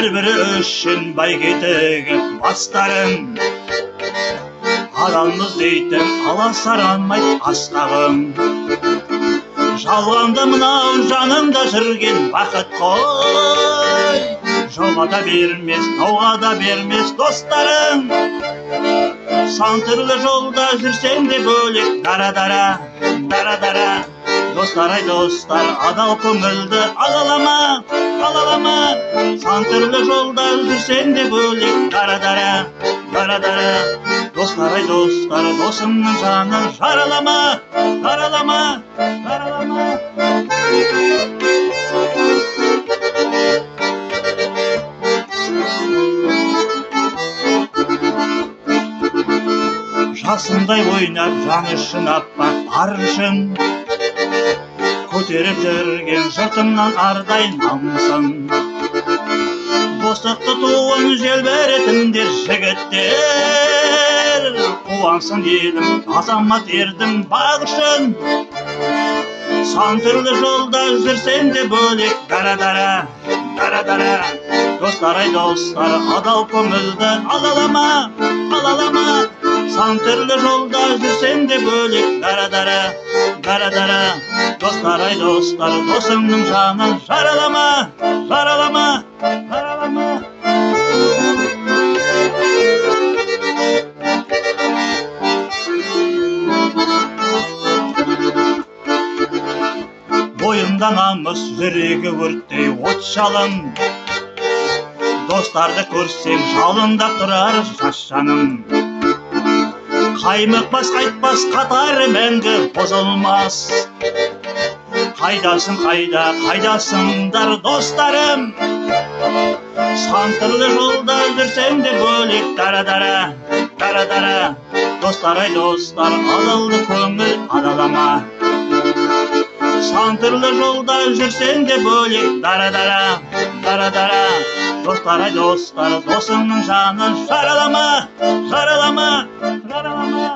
бір-бірі үшін бәйгедегі бастарың. Адамыз дейтін аласаранмай астағым. Жалғанда мынау жанымда жүрген бақыт қой. Жауға да бермес, тауға да бермес достарың. Сан түрлі жолда жүрсең де бөлек дара-дара, дара-дара. Достар-ай достар, адал көңілді алалама, алалама. Сан түрлі жолда жүрсең де бөлек дара-дара, дара-дара. Достар-ай достар, досымның жанын жаралама, жаралама, жаралама. Жасындай ойнап, жан үшін аппақ бар үшін көтеріп жүрген жұртымнан ардай намысын. Достықты туын желбіретіндер жігіттер, қуансын елім, азамат ердім бақ үшін. Сан түрлі жолда жүрсең де бөлек дара-дара, дара-дара. Достар-ай достар, адал көңілді алалама, алалама. Сан түрлі жолда жүрсең де бөлек дара-дара, дара-дара. Достар-ай достар, досымның жанын жаралама, жаралама, жаралама. Бойымда намыс, жүрегі өрттей от жалын. Достарды көрсем жалындап тұрар жас жаным. Қаймықпас, қайтпас, қатары мәңгі бұзылмас. Қайдасың, қайда, қайдасыңдар достарым. Сан түрлі жолда жүрсең де бөлек дара-дара, дара-дара. Достар-ай достар, адалды көңіл адалама. Сан түрлі жолда жүрсең де бөлек дара-дара, дара-дара. Достар-ай достар, досыңның жанын жаралама, жаралама, жаралама.